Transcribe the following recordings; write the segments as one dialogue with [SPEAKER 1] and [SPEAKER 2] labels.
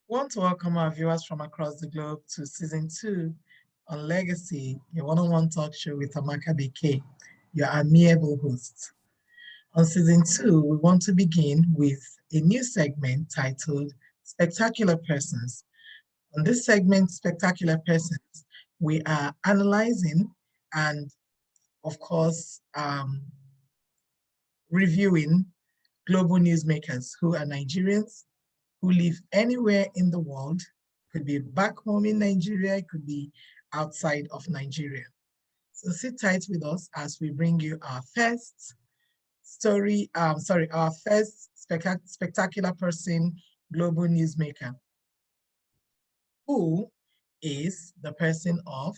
[SPEAKER 1] Want to welcome our viewers from across the globe to season 2 on Legacy, your one-on-one talk show with Amaka BK, your amiable host. On season 2, we want to begin with a new segment titled Spectacular Persons. On this segment, Spectacular Persons, we are analyzing and, of course, reviewing global newsmakers who are Nigerians, who live anywhere in the world. Could be back home in Nigeria, it could be outside of Nigeria. So sit tight with us as we bring you our first our first spectacular person, global newsmaker, who is the person of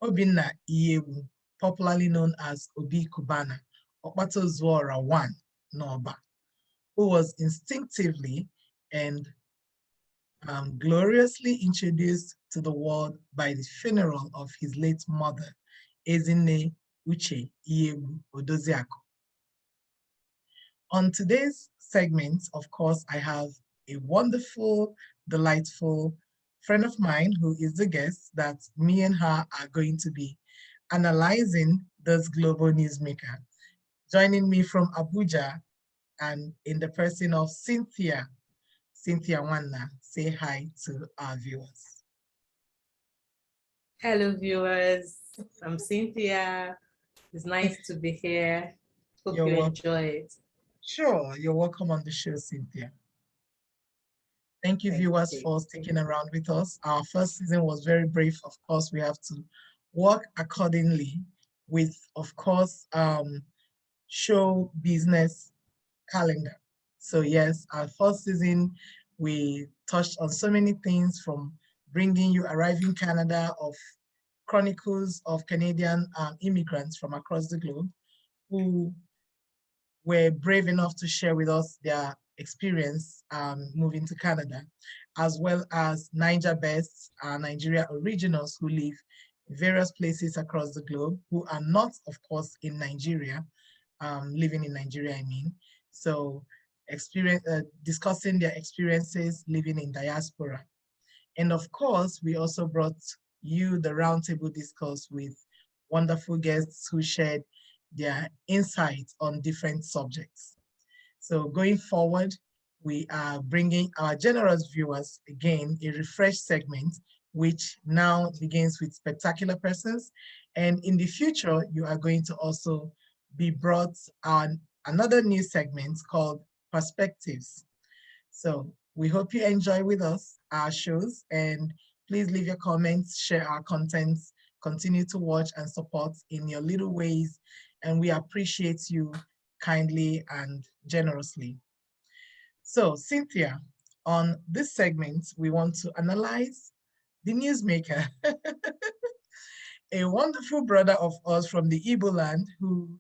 [SPEAKER 1] Obinna Iyiegbu, popularly known as Obi Kubana, Okpato Zuora I Noba, who was instinctively and gloriously introduced to the world by the funeral of his late mother, Ezinne Uche Iyiegbu Odoziako. On today's segment, of course, I have a wonderful, delightful friend of mine who is the guest that me and her are going to be analyzing this global newsmaker. Joining me from Abuja and in the person of Cynthia Wanna. Say hi to our viewers.
[SPEAKER 2] Hello, viewers. I'm Cynthia. It's nice to be here. Hope you enjoy it.
[SPEAKER 1] Sure, you're welcome on the show, Cynthia. Thank you, viewers, for sticking around with us. Our first season was very brief. Of course, we have to work accordingly with, of course, show business calendar. So yes, our first season, we touched on so many things, from bringing you Arriving Canada, of chronicles of Canadian immigrants from across the globe who were brave enough to share with us their experience moving to Canada, as well as Niger Bests, Nigeria originals who live in various places across the globe, who are not, of course, in Nigeria, living in Nigeria, I mean. So discussing their experiences living in diaspora. And of course, we also brought you the roundtable discourse with wonderful guests who shared their insights on different subjects. So going forward, we are bringing our generous viewers, again, a refreshed segment, which now begins with spectacular persons. And in the future, you are going to also be brought on another new segment called Perspectives. So we hope you enjoy with us our shows, and please leave your comments, share our contents, continue to watch and support in your little ways, and we appreciate you kindly and generously. So Cynthia, on this segment, we want to analyze the newsmaker, a wonderful brother of us from the Igbo land who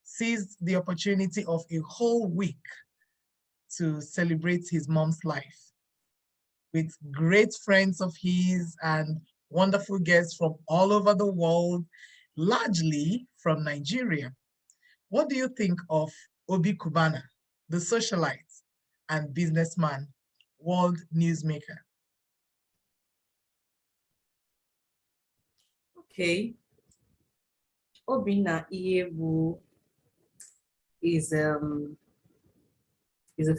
[SPEAKER 1] seized the opportunity of a whole week to celebrate his mom's life with great friends of his and wonderful guests from all over the world, largely from Nigeria. What do you think of Obi Kubana, the socialite and businessman, world newsmaker?
[SPEAKER 2] Okay. Obinna Iyiegbu is a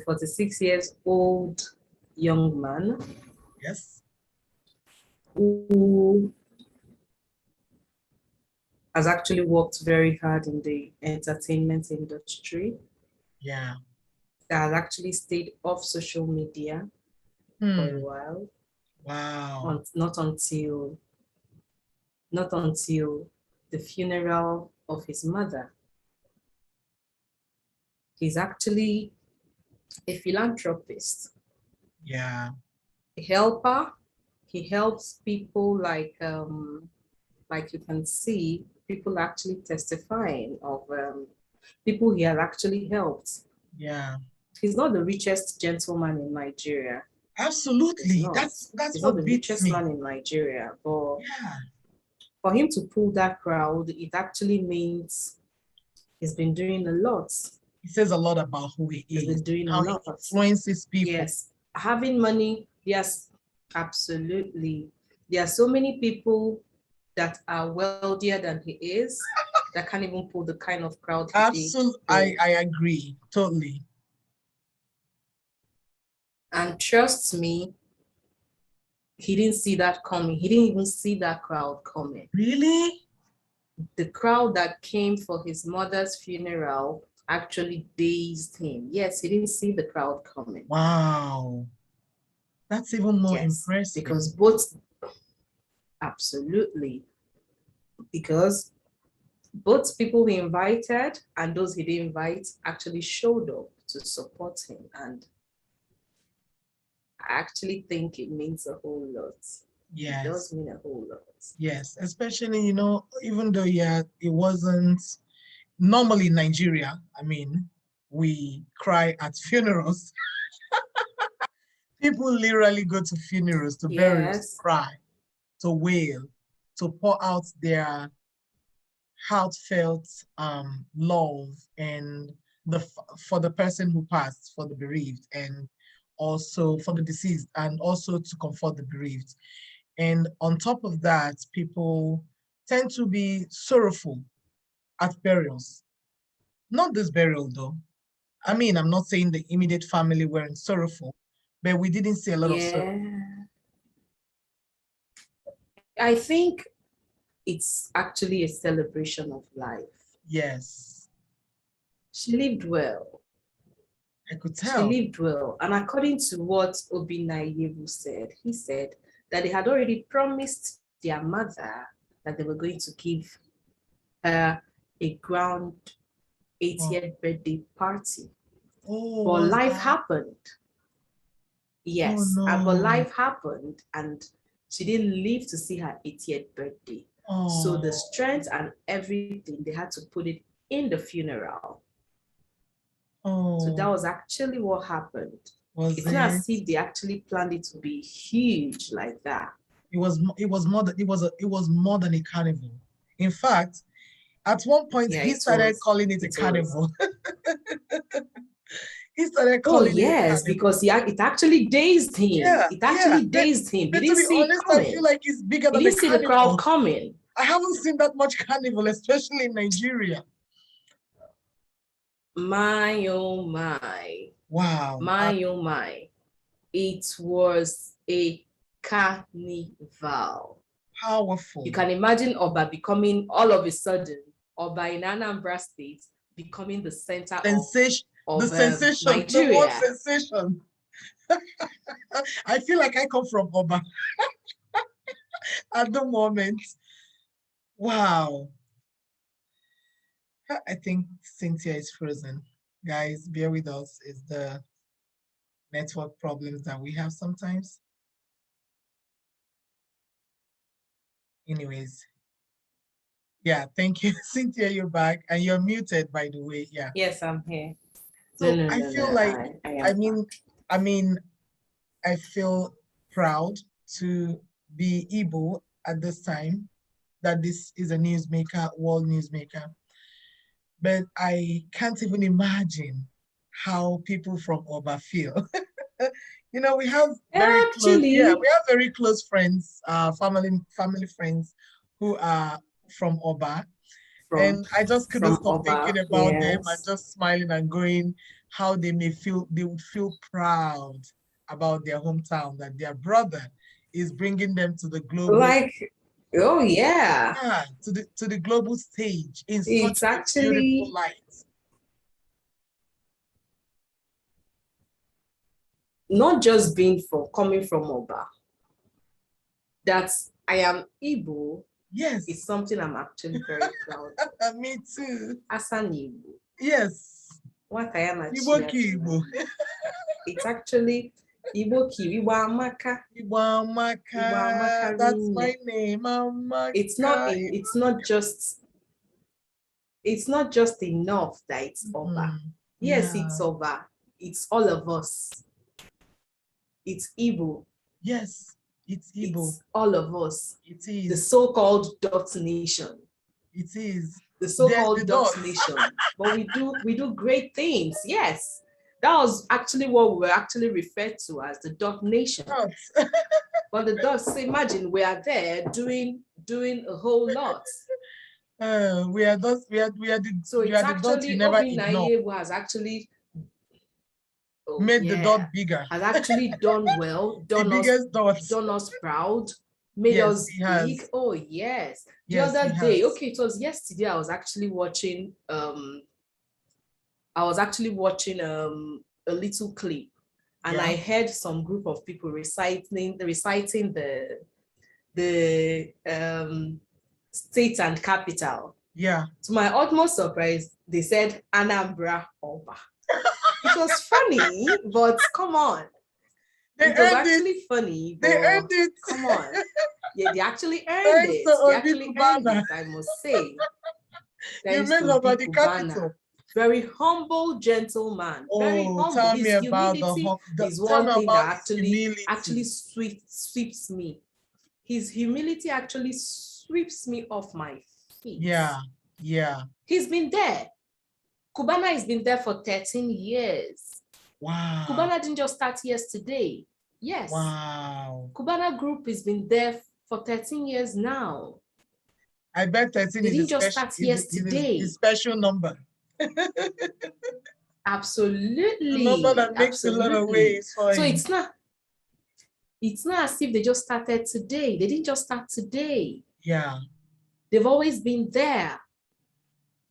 [SPEAKER 2] 46 years old young man.
[SPEAKER 1] Yes.
[SPEAKER 2] Who has actually worked very hard in the entertainment industry.
[SPEAKER 1] Yeah.
[SPEAKER 2] That has actually stayed off social media for a while.
[SPEAKER 1] Wow.
[SPEAKER 2] Not until the funeral of his mother. He's actually a philanthropist.
[SPEAKER 1] Yeah.
[SPEAKER 2] A helper. He helps people like you can see, people actually testifying of people he has actually helped.
[SPEAKER 1] Yeah.
[SPEAKER 2] He's not the richest gentleman in Nigeria.
[SPEAKER 1] Absolutely. That's
[SPEAKER 2] he's
[SPEAKER 1] what
[SPEAKER 2] not the richest man in Nigeria. But
[SPEAKER 1] yeah,
[SPEAKER 2] for him to pull that crowd, it actually means he's been doing a lot.
[SPEAKER 1] It says a lot about who he is.
[SPEAKER 2] He's been doing
[SPEAKER 1] how
[SPEAKER 2] a lot.
[SPEAKER 1] He influences people.
[SPEAKER 2] Yes. Having money Yes, absolutely. There are so many people that are wealthier than he is that can't even pull the kind of crowd he did.
[SPEAKER 1] Absolutely, I agree totally.
[SPEAKER 2] And trust me, he didn't see that coming. He didn't even see that crowd coming.
[SPEAKER 1] Really?
[SPEAKER 2] The crowd that came for his mother's funeral actually dazed him. Yes, he didn't see the crowd coming.
[SPEAKER 1] Wow. That's even more
[SPEAKER 2] Yes,
[SPEAKER 1] impressive.
[SPEAKER 2] because both, absolutely, because both people he invited and those he didn't invite actually showed up to support him. And I actually think it means a whole lot. It does
[SPEAKER 1] Yes.
[SPEAKER 2] mean a whole lot.
[SPEAKER 1] Yes. Especially, even though, yeah, it wasn't normally in Nigeria, I mean, we cry at funerals. People literally go to funerals, to burials, to
[SPEAKER 2] Yes.
[SPEAKER 1] cry, to wail, to pour out their heartfelt love and for the person who passed, for the bereaved, and also for the deceased, and also to comfort the bereaved. And on top of that, people tend to be sorrowful at burials. Not this burial though. I mean, I'm not saying the immediate family weren't sorrowful, but we didn't see a lot of sorrow.
[SPEAKER 2] Yeah. I think it's actually a celebration of life.
[SPEAKER 1] Yes,
[SPEAKER 2] She lived well.
[SPEAKER 1] I could
[SPEAKER 2] She
[SPEAKER 1] tell.
[SPEAKER 2] lived well. And according to what Obinna Iyiegbu said, he said that they had already promised their mother that they were going to give her a grand 80th birthday party.
[SPEAKER 1] Oh,
[SPEAKER 2] But
[SPEAKER 1] was
[SPEAKER 2] life
[SPEAKER 1] that?
[SPEAKER 2] happened.
[SPEAKER 1] Oh
[SPEAKER 2] Yes, but
[SPEAKER 1] no.
[SPEAKER 2] life happened and she didn't live to see her 80th birthday. So the
[SPEAKER 1] Oh,
[SPEAKER 2] strength and everything, they had to put it in the funeral. So that
[SPEAKER 1] oh,
[SPEAKER 2] was actually what happened.
[SPEAKER 1] was
[SPEAKER 2] It's not
[SPEAKER 1] it?
[SPEAKER 2] as if they actually planned it to be huge like that.
[SPEAKER 1] It was more than it was more than a carnival. In fact, at one point
[SPEAKER 2] Yeah,
[SPEAKER 1] he
[SPEAKER 2] it
[SPEAKER 1] started
[SPEAKER 2] was.
[SPEAKER 1] calling it a
[SPEAKER 2] It was.
[SPEAKER 1] carnival. He started
[SPEAKER 2] Oh,
[SPEAKER 1] calling it a
[SPEAKER 2] yes,
[SPEAKER 1] carnival.
[SPEAKER 2] because it actually dazed him.
[SPEAKER 1] Yeah,
[SPEAKER 2] It
[SPEAKER 1] yeah.
[SPEAKER 2] actually dazed him. He
[SPEAKER 1] But to
[SPEAKER 2] didn't
[SPEAKER 1] be
[SPEAKER 2] see it
[SPEAKER 1] honest, I feel
[SPEAKER 2] coming.
[SPEAKER 1] like it's bigger
[SPEAKER 2] He
[SPEAKER 1] than a
[SPEAKER 2] didn't see the crowd
[SPEAKER 1] carnival.
[SPEAKER 2] coming.
[SPEAKER 1] I haven't seen that much carnival, especially in Nigeria.
[SPEAKER 2] My, oh my.
[SPEAKER 1] Wow.
[SPEAKER 2] My, oh my. It was a carnival.
[SPEAKER 1] Powerful.
[SPEAKER 2] You can imagine Oba becoming all of a sudden, Oba in Anambra State becoming the center
[SPEAKER 1] Sensation. The
[SPEAKER 2] of
[SPEAKER 1] sensation. The word
[SPEAKER 2] Nigeria.
[SPEAKER 1] sensation. I feel like I come from Oba at the moment. Wow. I think Cynthia is frozen. Guys, bear with us. It's the network problems that we have sometimes. Anyways, yeah, thank you. Cynthia, you're back and you're muted, by the way. Yeah.
[SPEAKER 2] Yes, I'm here. No,
[SPEAKER 1] So
[SPEAKER 2] no,
[SPEAKER 1] I
[SPEAKER 2] no,
[SPEAKER 1] feel
[SPEAKER 2] no.
[SPEAKER 1] like,
[SPEAKER 2] I
[SPEAKER 1] I
[SPEAKER 2] am back.
[SPEAKER 1] mean, I mean, I feel proud to be Igbo at this time, that this is a newsmaker, world newsmaker. But I can't even imagine how people from Oba feel. We have very close, yeah, we
[SPEAKER 2] Actually,
[SPEAKER 1] have very close friends, family friends who are from Oba.
[SPEAKER 2] from
[SPEAKER 1] And I just couldn't
[SPEAKER 2] from
[SPEAKER 1] stop thinking
[SPEAKER 2] Oba,
[SPEAKER 1] about them and
[SPEAKER 2] yes.
[SPEAKER 1] just smiling and going, how they would feel proud about their hometown, that their brother is bringing them to the global,
[SPEAKER 2] Like, oh yeah.
[SPEAKER 1] yeah, to the global stage in such
[SPEAKER 2] It's
[SPEAKER 1] a beautiful
[SPEAKER 2] actually
[SPEAKER 1] light.
[SPEAKER 2] not just being from coming from Oba. That I am Igbo is
[SPEAKER 1] Yes,
[SPEAKER 2] something I'm actually very proud of.
[SPEAKER 1] me too.
[SPEAKER 2] As an Igbo,
[SPEAKER 1] Yes,
[SPEAKER 2] what I am
[SPEAKER 1] Igbo
[SPEAKER 2] achieving.
[SPEAKER 1] Igbo.
[SPEAKER 2] It's actually Igbo Ki, Igbo Amaka.
[SPEAKER 1] Igbo
[SPEAKER 2] Igbo Amaka
[SPEAKER 1] Amaka, that's my
[SPEAKER 2] rinne.
[SPEAKER 1] name, Amaka.
[SPEAKER 2] It's not just enough that it's Oba. Yes,
[SPEAKER 1] Yeah,
[SPEAKER 2] it's Oba. It's all of us. It's Igbo.
[SPEAKER 1] yes, it's Igbo.
[SPEAKER 2] It's all of us.
[SPEAKER 1] It
[SPEAKER 2] The
[SPEAKER 1] is.
[SPEAKER 2] so-called dot nation.
[SPEAKER 1] It is.
[SPEAKER 2] The
[SPEAKER 1] There's the
[SPEAKER 2] so-called dot
[SPEAKER 1] dots.
[SPEAKER 2] nation. But we do great things. Yes. That was actually what we were actually referred to as the dog nation. But the dogs, so imagine we are there doing a whole lot.
[SPEAKER 1] We are those, we are the,
[SPEAKER 2] so it's
[SPEAKER 1] are the dots you
[SPEAKER 2] actually
[SPEAKER 1] never
[SPEAKER 2] Obinna
[SPEAKER 1] ignore.
[SPEAKER 2] Iyiegbu has actually
[SPEAKER 1] Made the dot bigger.
[SPEAKER 2] Has actually done well, done us proud, made us big. Oh yes. The other day, okay, it was yesterday. I was actually watching a little clip, and I heard some group of people reciting the state and capital.
[SPEAKER 1] Yeah.
[SPEAKER 2] To my utmost surprise, they said Anambra Oba. It was funny, but come on. It was actually funny, but
[SPEAKER 1] they earned it.
[SPEAKER 2] Come on. Yeah, they actually earned it. They actually earned it, I must say.
[SPEAKER 1] You made about the capital.
[SPEAKER 2] Very humble gentleman. Very humble.
[SPEAKER 1] Tell
[SPEAKER 2] His
[SPEAKER 1] me about
[SPEAKER 2] humility is one thing that actually sweeps me. His humility actually sweeps me off my feet.
[SPEAKER 1] Yeah, yeah.
[SPEAKER 2] He's been there. Cubana has been there for 13 years.
[SPEAKER 1] Wow.
[SPEAKER 2] Cubana didn't just start yesterday. Yes.
[SPEAKER 1] Wow.
[SPEAKER 2] Cubana Group has been there for 13 years now.
[SPEAKER 1] I bet 13 is a special number.
[SPEAKER 2] Absolutely.
[SPEAKER 1] The number that makes a lot of waves for
[SPEAKER 2] so
[SPEAKER 1] him.
[SPEAKER 2] It's not as if they just started today. They didn't just start today.
[SPEAKER 1] Yeah.
[SPEAKER 2] They've always been there.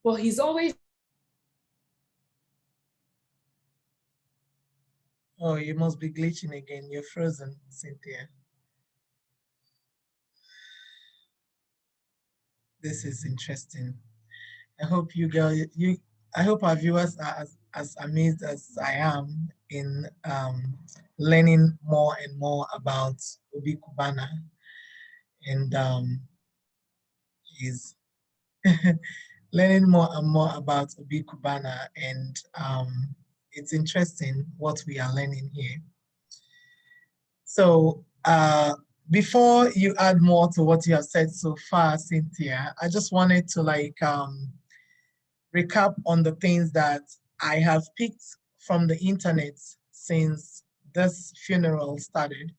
[SPEAKER 2] But he's always...
[SPEAKER 1] Oh, you must be glitching again. You're frozen, Cynthia. This is interesting. I hope I hope our viewers are as amazed as I am in learning more and more about Obi Cubana, and is learning more and more about Obi Cubana, and it's interesting what we are learning here. So before you add more to what you have said so far, Cynthia, I just wanted to recap on the things that I have picked from the internet since this funeral started.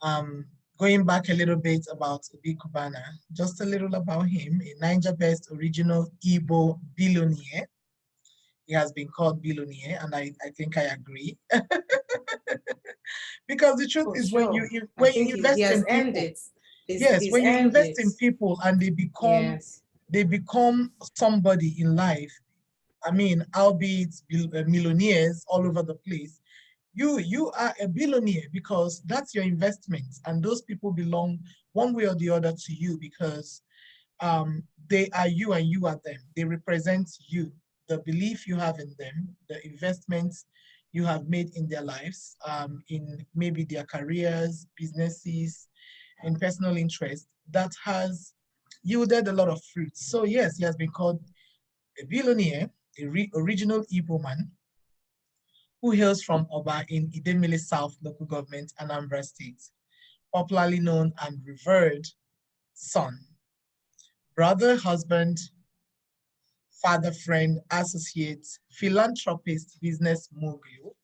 [SPEAKER 1] Going back a little bit about Obi Cubana, just a little about him, a Niger-based original Igbo billionaire. He has been called billionaire, and I think I agree. Because the truth is, when you invest in people, when you invest in people and they become somebody in life, I mean, albeit millionaires all over the place, you are a billionaire because that's your investment, and those people belong one way or the other to you because they are you and you are them. They represent you, the belief you have in them, the investments you have made in their lives, in maybe their careers, businesses, and personal interest that has yielded a lot of fruits. So yes, he has been called a billionaire, original Igbo man who hails from Oba in Idemili South local government, Anambra State, popularly known and revered son, brother, husband, father, friend, associate, philanthropist, business mogul,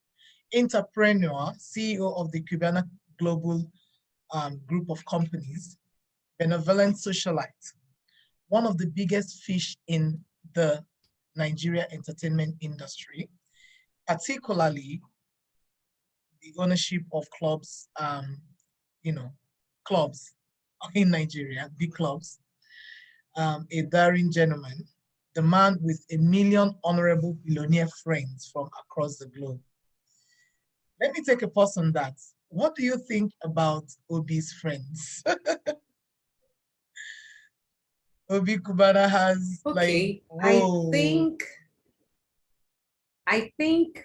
[SPEAKER 1] entrepreneur, CEO of the Cubana Global Group of Companies, benevolent socialite, one of the biggest fish in the Nigeria entertainment industry, particularly the ownership of clubs, clubs in Nigeria, big clubs, a daring gentleman, the man with 1 million honorable billionaire friends from across the globe. Let me take a pause on that. What do you think about Obi's friends? Obi Cubana has
[SPEAKER 2] I think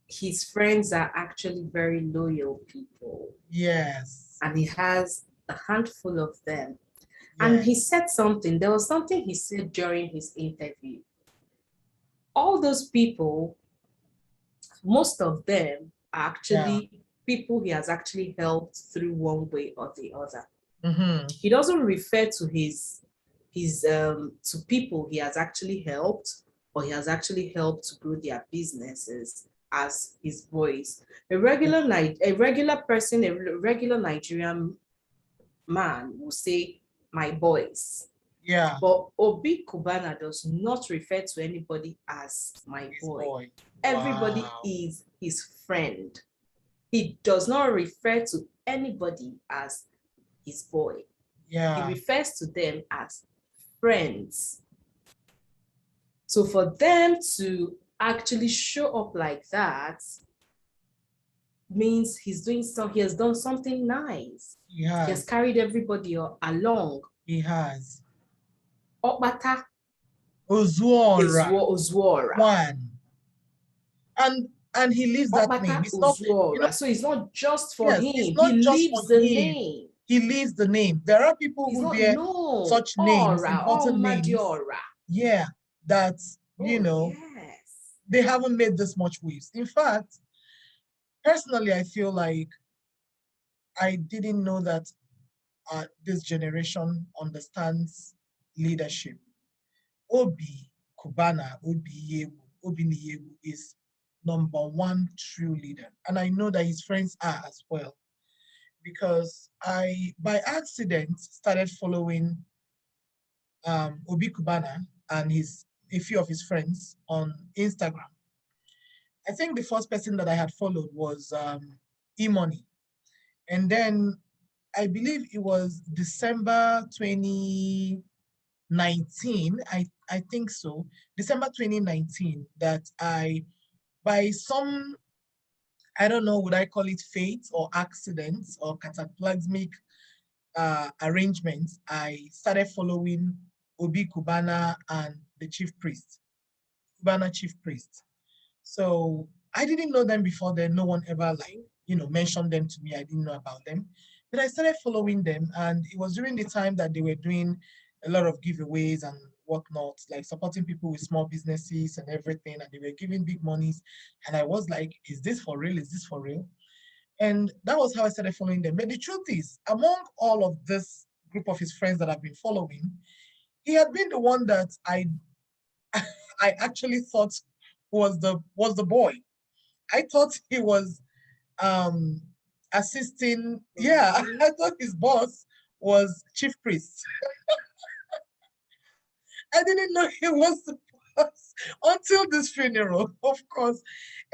[SPEAKER 2] his friends are actually very loyal people.
[SPEAKER 1] Yes.
[SPEAKER 2] And he has a handful of them. Yes. And he said something, there was something he said during his interview. All those people, most of them are actually people he has actually helped through one way or the other. Mm-hmm. He doesn't refer to his to people he has actually helped, or he has actually helped to grow their businesses as his boys. A regular person, a regular Nigerian man will say, my boys.
[SPEAKER 1] Yeah.
[SPEAKER 2] But Obi Kubana does not refer to anybody as my boy. Everybody is his friend. He does not refer to anybody as his boy.
[SPEAKER 1] Yeah.
[SPEAKER 2] He refers to them as friends. So for them to actually show up like that means he has done something nice. He has carried everybody along.
[SPEAKER 1] He has.
[SPEAKER 2] Okbata.
[SPEAKER 1] Ozuora. One. And he leaves that
[SPEAKER 2] Okbata
[SPEAKER 1] name. It's not,
[SPEAKER 2] so it's not just for him.
[SPEAKER 1] It's not
[SPEAKER 2] he
[SPEAKER 1] just
[SPEAKER 2] leaves
[SPEAKER 1] for
[SPEAKER 2] the
[SPEAKER 1] him.
[SPEAKER 2] name.
[SPEAKER 1] He leaves the name. There are people who bear such names, important names. Yeah, that,
[SPEAKER 2] yes.
[SPEAKER 1] they haven't made this much waves. In fact, personally, I feel like I didn't know that this generation understands leadership. Obi Kubana, Obinna Iyiegbu is #1 true leader. And I know that his friends are as well. Because I, by accident, started following Obi Kubana and a few of his friends on Instagram. I think the first person that I had followed was E-Money. And then I believe it was December 2019, I think so, December 2019, that by some, I don't know, would I call it fate or accidents or cataclysmic arrangements, I started following Obi Kubana and the chief priest, Kubana chief priest. So I didn't know them before then. No one ever mentioned them to me. I didn't know about them. But I started following them, and it was during the time that they were doing a lot of giveaways and whatnot, like supporting people with small businesses and everything, and they were giving big monies. And I was like, is this for real? Is this for real? And that was how I started following them. But the truth is, among all of this group of his friends that I've been following, he had been the one that I actually thought was the boy. I thought he was assisting. Yeah, I thought his boss was chief priest. I didn't know he was the boss until this funeral, of course.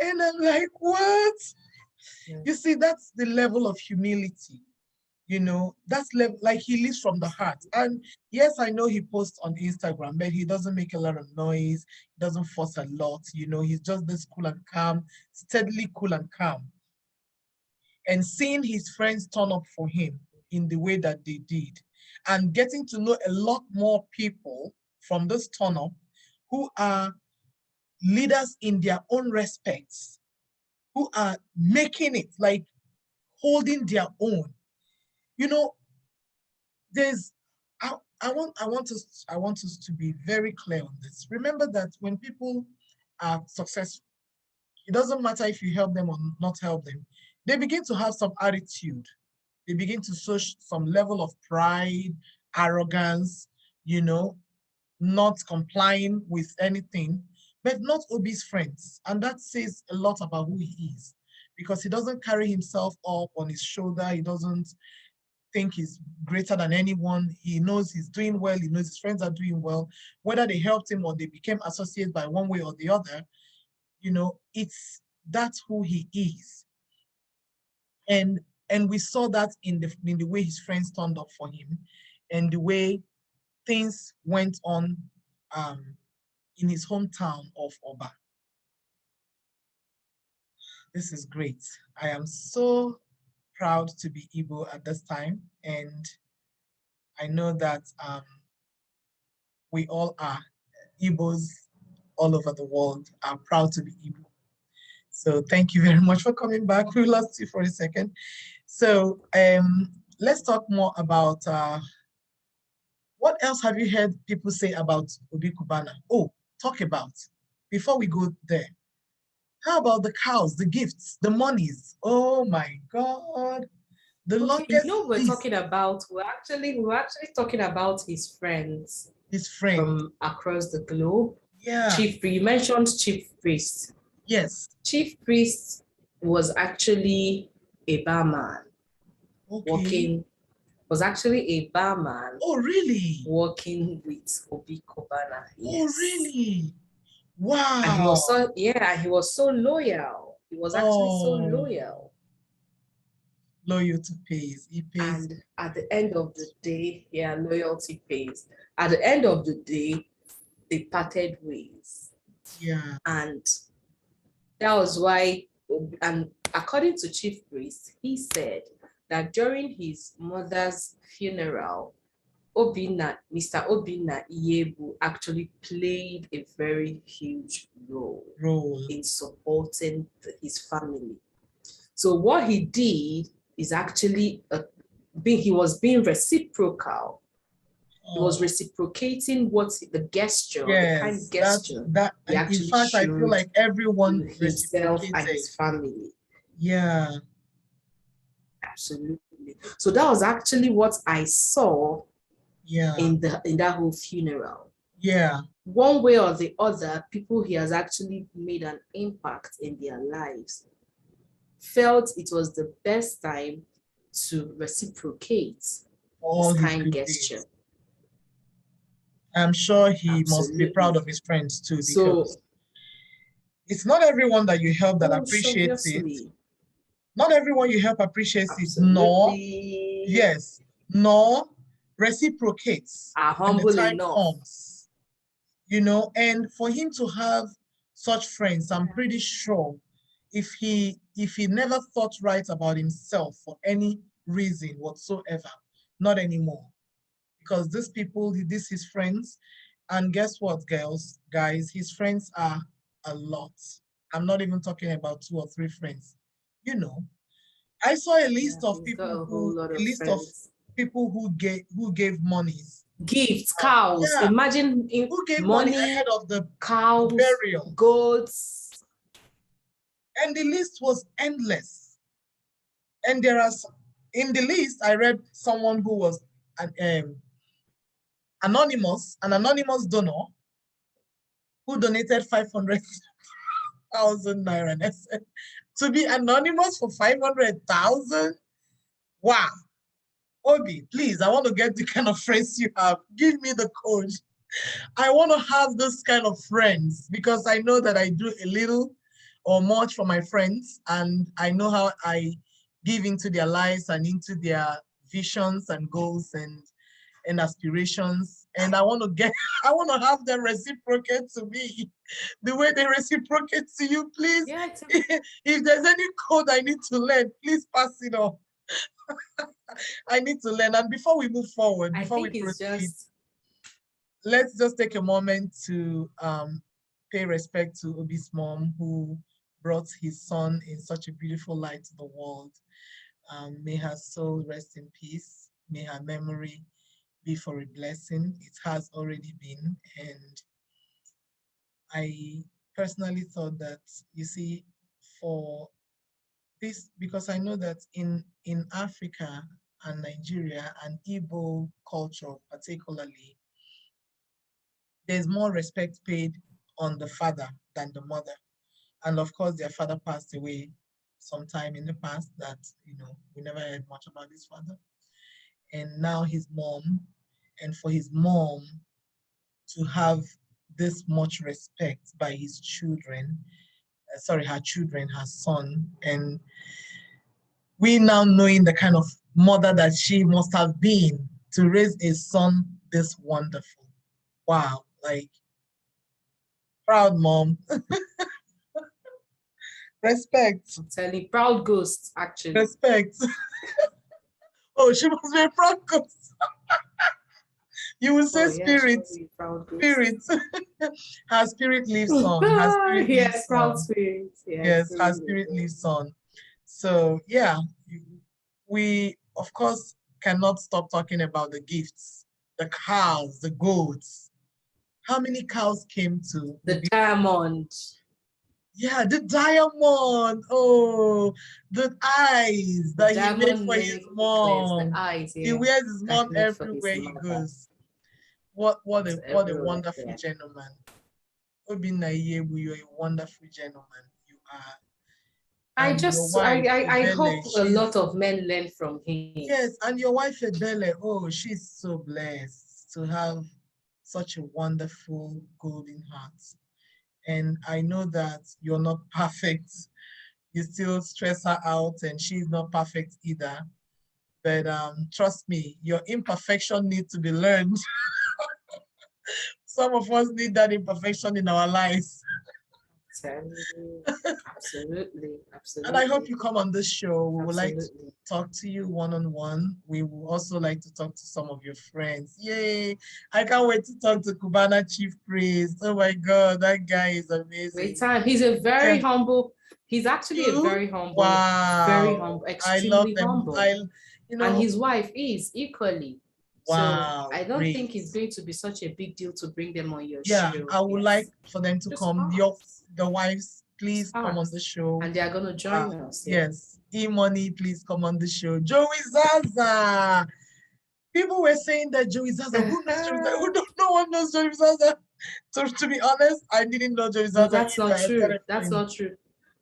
[SPEAKER 1] And I'm like, what? Yeah. You see, that's the level of humility. That's like he lives from the heart. And yes, I know he posts on Instagram, but he doesn't make a lot of noise. He doesn't fuss a lot. He's just this cool and calm, steadily cool and calm. And seeing his friends turn up for him in the way that they did, and getting to know a lot more people from this turn up who are leaders in their own respects, who are making it, like holding their own. There's I want us to be very clear on this. Remember that when people are successful, it doesn't matter if you help them or not help them, they begin to have some attitude. They begin to show some level of pride, arrogance, not complying with anything, but not Obi's friends. And that says a lot about who he is, because he doesn't carry himself up on his shoulder. He doesn't think he's greater than anyone. He knows he's doing well. He knows his friends are doing well. Whether they helped him or they became associates by one way or the other, that's who he is. And we saw that in the way his friends turned up for him, and the way things went on in his hometown of Oba. This is great. I am so proud to be Igbo at this time, and I know that we all are. Igbos all over the world are proud to be Igbo. So thank you very much for coming back. We lost you for a second. So let's talk more about what else have you heard people say about Obi Kubana? Oh, talk about, before we go there, how about the cows, the gifts, the monies? Oh my God. The longest
[SPEAKER 2] we're talking about, we're actually talking about his friends.
[SPEAKER 1] His friends.
[SPEAKER 2] From across the globe.
[SPEAKER 1] Yeah.
[SPEAKER 2] You mentioned chief priest.
[SPEAKER 1] Yes.
[SPEAKER 2] Chief priest was actually a barman
[SPEAKER 1] Okay.
[SPEAKER 2] was actually a barman.
[SPEAKER 1] Oh, really?
[SPEAKER 2] Working with Obi Kobana. Yes.
[SPEAKER 1] Oh, really? Wow.
[SPEAKER 2] And he was so loyal. He was actually so loyal.
[SPEAKER 1] Loyalty pays. He pays.
[SPEAKER 2] And at the end of the day, loyalty pays. At the end of the day, they parted ways.
[SPEAKER 1] Yeah.
[SPEAKER 2] And that was why, and according to Chief Priest, he said that during his mother's funeral, Mr. Obinna Iyiegbu actually played a very huge role in supporting his family. So what he did is actually he was being reciprocal. He was reciprocating what the gesture, the kind of gesture
[SPEAKER 1] that
[SPEAKER 2] he actually
[SPEAKER 1] in fact, I feel like everyone
[SPEAKER 2] himself and his family.
[SPEAKER 1] Yeah.
[SPEAKER 2] Absolutely. So that was actually what I saw in that whole funeral.
[SPEAKER 1] Yeah.
[SPEAKER 2] One way or the other, people he has actually made an impact in their lives felt it was the best time to reciprocate this kind gesture.
[SPEAKER 1] I'm sure he must be proud of his friends too, because it's not everyone that you help that appreciates it. Not everyone you help appreciates it, nor reciprocates when the time comes. You know, and for him to have such friends, I'm pretty sure if he never thought right about himself for any reason whatsoever, not anymore. Because these people, his friends, and guess what, guys, his friends are a lot. I'm not even talking about 2 or 3 friends. You know, I saw a list of people who gave monies.
[SPEAKER 2] Gifts, cows. Imagine
[SPEAKER 1] who gave
[SPEAKER 2] money
[SPEAKER 1] ahead of the
[SPEAKER 2] cows,
[SPEAKER 1] burial,
[SPEAKER 2] goats.
[SPEAKER 1] And the list was endless. And there are, in the list, I read someone who was an anonymous donor who donated 500,000 naira. And I said, to be anonymous for 500,000? Wow. Obi, please, I want to get the kind of friends you have. Give me the code. I want to have this kind of friends because I know that I do a little or much for my friends, and I know how I give into their lives and into their visions and goals and aspirations. And I want to have them reciprocate to me the way they reciprocate to you. Please, if there's any code I need to learn, please pass it on. I need to learn. And before we move forward, before we proceed, let's just take a moment to pay respect to Obi's mom, who brought his son in such a beautiful light to the world. May her soul rest in peace. May her memory be for a blessing. It has already been. And I personally thought that, you see, for this, because I know that in Africa and Nigeria and Igbo culture particularly, there's more respect paid on the father than the mother. And of course, their father passed away sometime in the past that, you know, we never heard much about his father. And now his mom, and for his mom to have this much respect by his children, her children, her son, and we now knowing the kind of mother that she must have been to raise a son this wonderful. Wow, like, proud mom. Respect.
[SPEAKER 2] I'm telling you, proud ghost, actually.
[SPEAKER 1] Respect. Oh, she must be a proud ghost. You will say spirit. Spirit. Her spirit lives on. Her spirit lives
[SPEAKER 2] proud
[SPEAKER 1] on.
[SPEAKER 2] spirit.
[SPEAKER 1] Yes, her spirit lives on. So yeah, we of course cannot stop talking about the gifts, the cows, the goats. How many cows came to
[SPEAKER 2] the diamond?
[SPEAKER 1] Yeah, the diamond. Oh, the eyes that he made for his mom.
[SPEAKER 2] The eyes,
[SPEAKER 1] he wears his mom everywhere he goes. What a wonderful gentleman. Obinna Iyiegbu, you're a wonderful gentleman. You are.
[SPEAKER 2] I
[SPEAKER 1] And your
[SPEAKER 2] just,
[SPEAKER 1] wife,
[SPEAKER 2] I
[SPEAKER 1] Ebele,
[SPEAKER 2] hope a lot of men learn from him.
[SPEAKER 1] yes, and your wife, Ebele, oh, she's so blessed to have such a wonderful golden heart. And I know that you're not perfect. You still stress her out, and she's not perfect either. But trust me, your imperfection needs to be learned. Some of us need that imperfection in our lives.
[SPEAKER 2] Absolutely, absolutely.
[SPEAKER 1] And I hope you come on this show. We would like to
[SPEAKER 2] Absolutely.
[SPEAKER 1] talk to you one-on-one. We would also like to talk to some of your friends. Yay! I can't wait to talk to Cubana Chief Priest. Oh my God, that guy is amazing.
[SPEAKER 2] Great time. He's a very humble. He's actually a very humble.
[SPEAKER 1] Wow.
[SPEAKER 2] Very humble. Extremely
[SPEAKER 1] I love them.
[SPEAKER 2] humble. And his wife is equally.
[SPEAKER 1] Wow.
[SPEAKER 2] So I don't think it's going to be such a big deal to bring them on your show.
[SPEAKER 1] Yeah, I would like for them to come. The wives, please come on the show.
[SPEAKER 2] And they are going to join us.
[SPEAKER 1] Yes. E-Money, please come on the show. Joey Zaza. People were saying that Joey Zaza. Who knows Joey Zaza? No one knows Joey Zaza. So to be honest, I didn't know Joey Zaza.
[SPEAKER 2] No, that's not true. That's not true.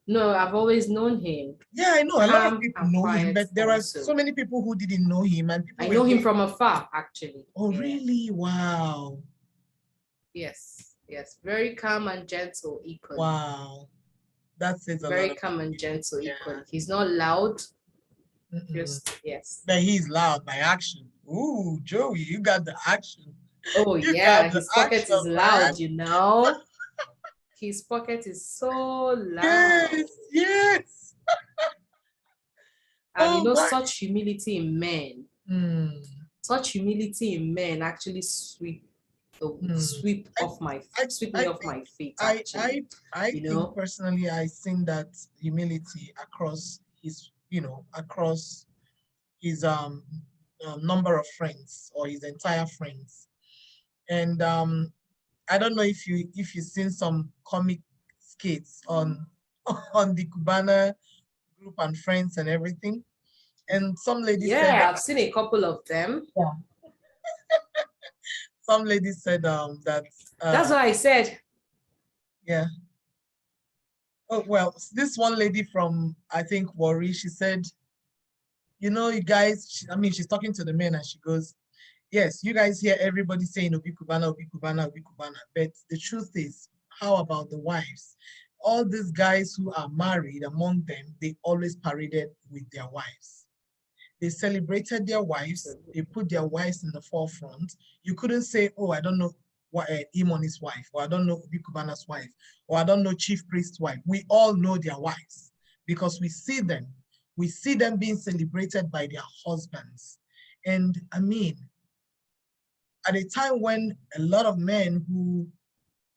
[SPEAKER 2] No, I've always known him.
[SPEAKER 1] Yeah, I know. A lot of people know him, but there are so many people who didn't know him. And
[SPEAKER 2] I know him from afar, actually.
[SPEAKER 1] Oh, really? Wow.
[SPEAKER 2] Yes, yes. Very calm and gentle equally.
[SPEAKER 1] Wow. That says a lot.
[SPEAKER 2] Very calm and gentle equally. He's not loud. Just, yes.
[SPEAKER 1] But he's loud by action. Ooh, Joey, you got the action.
[SPEAKER 2] Oh, yeah. His pocket is loud, you know. His pocket is so loud.
[SPEAKER 1] Yes, yes.
[SPEAKER 2] And you know, such humility in men. Such humility in men actually sweep off my feet. Actually.
[SPEAKER 1] I think personally, I think that humility across his, across his number of friends or his entire friends. And I don't know if you've seen some comic skits on the Cubana group and friends and everything. And some ladies said that,
[SPEAKER 2] I've seen a couple of them.
[SPEAKER 1] Yeah. Some ladies said that
[SPEAKER 2] that's what I said.
[SPEAKER 1] Yeah. Oh, well, this one lady from, I think, Warri, she said, you guys, she's talking to the men and she goes, yes, you guys hear everybody saying Obi Cubana, Obi Cubana, Obi Cubana. But the truth is, how about the wives? All these guys who are married, among them, they always paraded with their wives. They celebrated their wives. They put their wives in the forefront. You couldn't say, oh, I don't know what Imoni's wife, or I don't know Obi Cubana's wife, or I don't know Chief Priest's wife. We all know their wives because we see them. We see them being celebrated by their husbands. And at a time when a lot of men who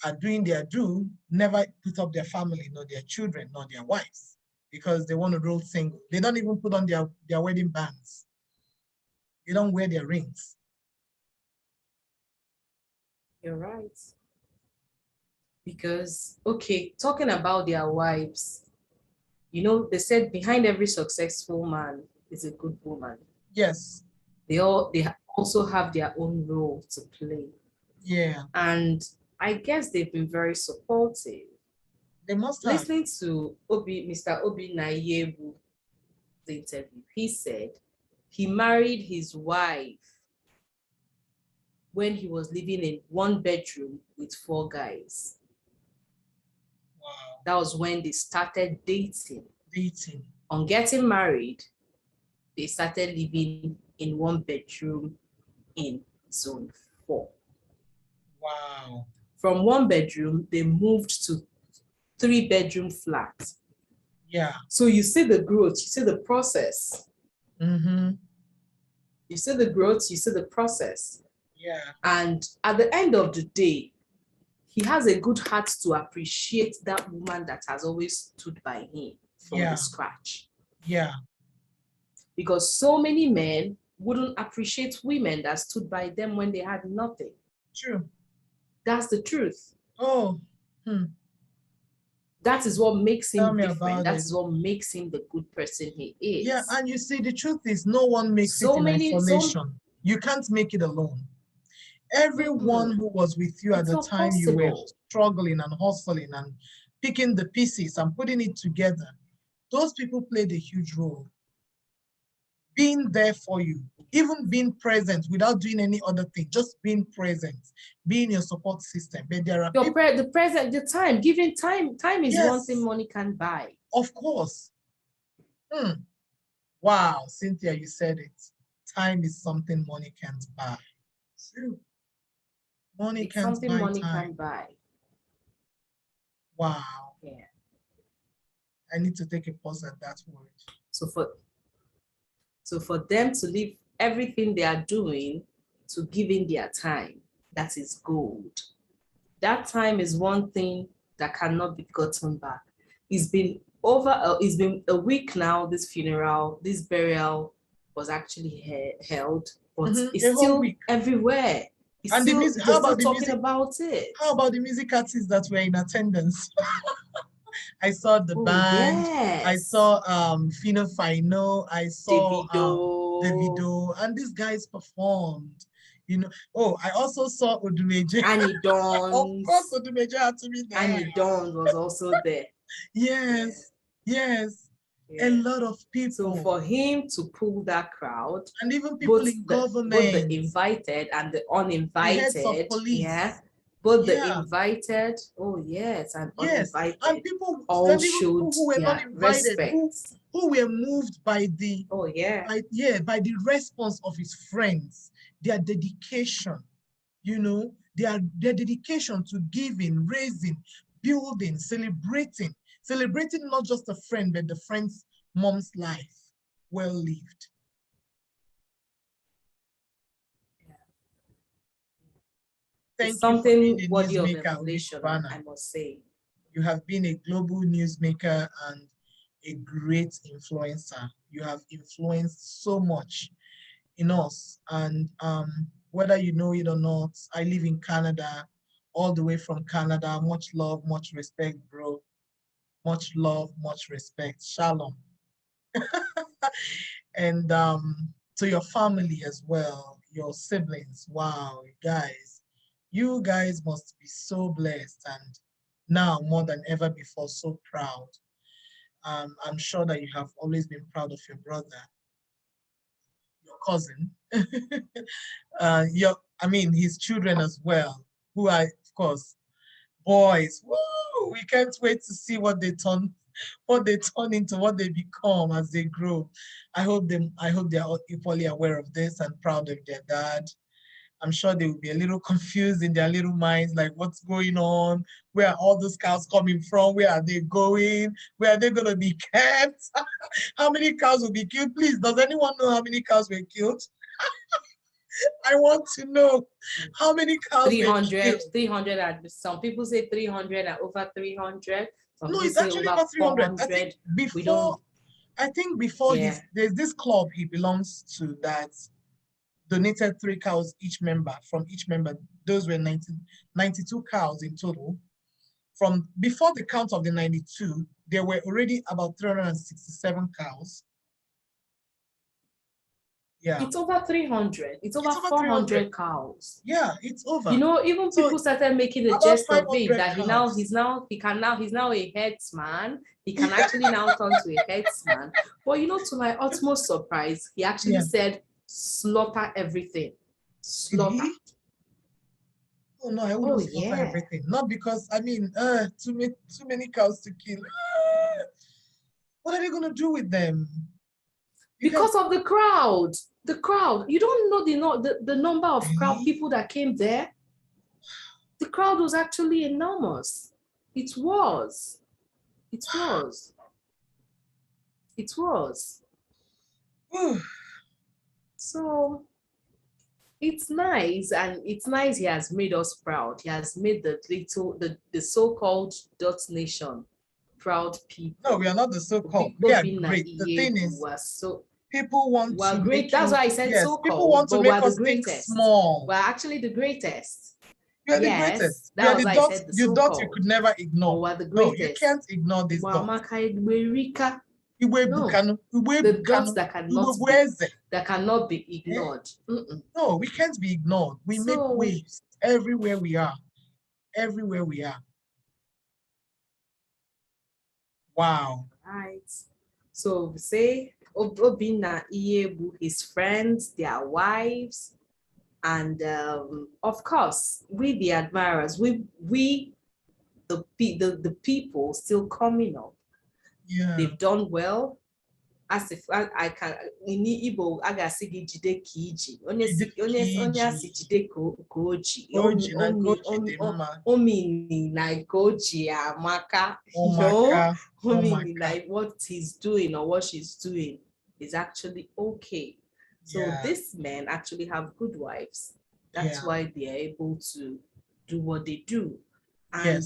[SPEAKER 1] are doing their due never put up their family, nor their children, nor their wives, because they want to roll single. They don't even put on their wedding bands. They don't wear their rings.
[SPEAKER 2] You're right. Because, talking about their wives, they said behind every successful man is a good woman.
[SPEAKER 1] Yes.
[SPEAKER 2] They also have their own role to play.
[SPEAKER 1] Yeah.
[SPEAKER 2] And I guess they've been very supportive.
[SPEAKER 1] They must have.
[SPEAKER 2] Listening to Mr. Obinna Iyiegbu, the interview, he said he married his wife when he was living in one bedroom with 4 guys.
[SPEAKER 1] Wow.
[SPEAKER 2] That was when they started dating.
[SPEAKER 1] Dating.
[SPEAKER 2] On getting married, they started living in one bedroom in zone 4.
[SPEAKER 1] Wow.
[SPEAKER 2] From one bedroom, they moved to 3-bedroom flat.
[SPEAKER 1] Yeah.
[SPEAKER 2] So you see the growth, you see the process.
[SPEAKER 1] Mm-hmm.
[SPEAKER 2] You see the growth, you see the process.
[SPEAKER 1] Yeah.
[SPEAKER 2] And at the end of the day, he has a good heart to appreciate that woman that has always stood by him from the scratch.
[SPEAKER 1] Yeah.
[SPEAKER 2] Because so many men wouldn't appreciate women that stood by them when they had nothing.
[SPEAKER 1] True.
[SPEAKER 2] That's the truth.
[SPEAKER 1] Oh.
[SPEAKER 2] That is what makes him different. That is what makes him the good person he is.
[SPEAKER 1] Yeah, and you see, the truth is no one makes it in isolation. You can't make it alone. Everyone who was with you at the time you were struggling and hustling and picking the pieces and putting it together. Those people played a huge role. Being there for you, even being present without doing any other thing, just being present, being your support system. But there are
[SPEAKER 2] the time, giving time. Time is one
[SPEAKER 1] Yes.
[SPEAKER 2] thing money can buy.
[SPEAKER 1] Of course. Wow, Cynthia, you said it. Time is something money can't buy. True. Money can't buy
[SPEAKER 2] money
[SPEAKER 1] time.
[SPEAKER 2] can buy.
[SPEAKER 1] Wow.
[SPEAKER 2] Yeah.
[SPEAKER 1] I need to take a pause at that word.
[SPEAKER 2] So for them to leave everything they are doing to give in their time, that is gold. That time is one thing that cannot be gotten back. It's been a week now, this funeral, this burial was actually held, but it's still everywhere.
[SPEAKER 1] And
[SPEAKER 2] they're still talking about it.
[SPEAKER 1] How about the music artists that were in attendance? I saw the band.
[SPEAKER 2] Yes.
[SPEAKER 1] I saw Fino Fino. I saw Davido, and these guys performed. You know, I also saw Odumeje.
[SPEAKER 2] Annie Dawn.
[SPEAKER 1] Of course, Odumeje had to be there.
[SPEAKER 2] Annie Dawn was also there.
[SPEAKER 1] Yes, yes. Yeah. A lot of people.
[SPEAKER 2] So for him to pull that crowd,
[SPEAKER 1] and even people in government,
[SPEAKER 2] both the invited and the uninvited, the
[SPEAKER 1] heads of police.
[SPEAKER 2] Yeah. Both the invited, and uninvited,
[SPEAKER 1] and people
[SPEAKER 2] all showed
[SPEAKER 1] people who were not invited, who were moved by the by the response of his friends, their dedication, you know, their dedication to giving, raising, building, celebrating not just a friend, but the friend's mom's life well lived. Thank you for being a newsmaker, Obinna.
[SPEAKER 2] I must say.
[SPEAKER 1] You have been a global newsmaker and a great influencer. You have influenced so much in us. And whether you know it or not, I live in Canada, all the way from Canada. Much love, much respect, bro. Much love, much respect. Shalom. And to your family as well, your siblings. Wow, guys. You guys must be so blessed and now more than ever before, so proud. I'm sure that you have always been proud of your brother, your cousin, his children as well, who are, of course, boys. Woo! We can't wait to see what they turn into, what they become as they grow. I hope they are equally aware of this and proud of their dad. I'm sure they will be a little confused in their little minds, like what's going on? Where are all those cows coming from? Where are they going? Where are they going to be kept? How many cows will be killed? Please, does anyone know how many cows were killed? I want to know how many cows
[SPEAKER 2] 300, 300, and some people say 300 and over 300.
[SPEAKER 1] No, it's actually not 300. I think before there's this club he belongs to that donated 3 cows from each member. Those were 92 cows in total. From before the count of the 92, there were already about 367 cows. Yeah.
[SPEAKER 2] It's over 300. It's over 400 cows.
[SPEAKER 1] Yeah, it's over.
[SPEAKER 2] You know, even people started making a jest of it that he's now a headsman. He can actually now turn to a headsman. But you know, to my utmost surprise, he actually said, slaughter everything. Slaughter.
[SPEAKER 1] Oh no, I wouldn't slaughter everything. Not because too many cows to kill. What are they gonna do with them?
[SPEAKER 2] Because of the crowd. The crowd. You don't know the number of people that came there. The crowd was actually enormous. It was. So it's nice, and it's nice he has made us proud. He has made the so-called Dot Nation proud people.
[SPEAKER 1] No, we are not the so-called. We are great. The thing is, people want to
[SPEAKER 2] great. That's why I said so-called.
[SPEAKER 1] People want to make us think small.
[SPEAKER 2] We're actually the greatest.
[SPEAKER 1] We are the greatest. We are the dot you could never ignore.
[SPEAKER 2] We're the greatest.
[SPEAKER 1] No, you can't ignore this dot.
[SPEAKER 2] Amaka,
[SPEAKER 1] the
[SPEAKER 2] dots that cannot be ignored.
[SPEAKER 1] No, we can't be ignored. We make waves everywhere we are. Everywhere we are. Wow.
[SPEAKER 2] Right. So say Obinna, Iyiegbu, his friends, their wives, and of course, we the admirers, the people still coming up.
[SPEAKER 1] Yeah.
[SPEAKER 2] They've done well. As if I can in Igbo, a ga-asị gị jide ka iji. Onye asị jide ka o ji. Omini na ka o ji amaka.
[SPEAKER 1] Amaka.
[SPEAKER 2] Omini like what he's doing or what she's doing is actually okay. So these men actually have good wives. That's why they are able to do what they do. And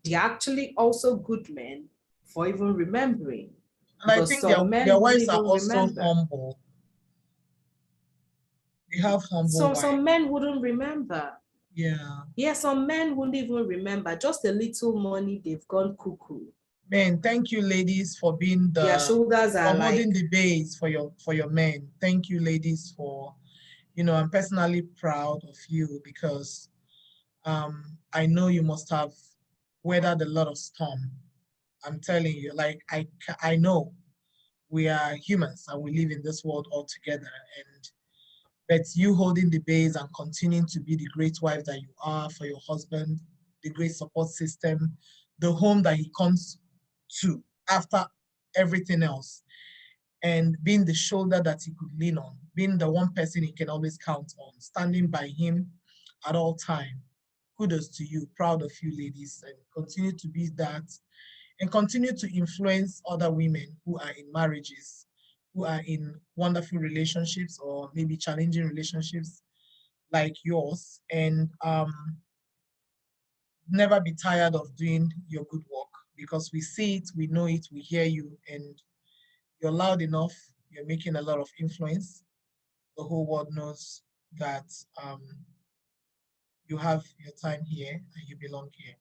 [SPEAKER 2] they're actually also good men for even remembering.
[SPEAKER 1] And I think their wives are also humble. They have humble wives.
[SPEAKER 2] Some men wouldn't remember.
[SPEAKER 1] Yeah.
[SPEAKER 2] Yeah, some men wouldn't even remember. Just a little money, they've gone cuckoo.
[SPEAKER 1] Man, thank you, ladies, for being
[SPEAKER 2] their shoulders are
[SPEAKER 1] holding the base for your men. Thank you, ladies, for, you know, I'm personally proud of you because I know you must have weathered a lot of storm. I'm telling you, like I know we are humans and we live in this world all together, but you holding the base and continuing to be the great wife that you are for your husband, the great support system, the home that he comes to after everything else, and being the shoulder that he could lean on, being the one person he can always count on, standing by him at all time. Kudos to you, proud of you ladies, and continue to be that, and continue to influence other women who are in marriages, who are in wonderful relationships or maybe challenging relationships like yours, and never be tired of doing your good work because we see it, we know it, we hear you, and you're loud enough, you're making a lot of influence. The whole world knows that you have your time here and you belong here.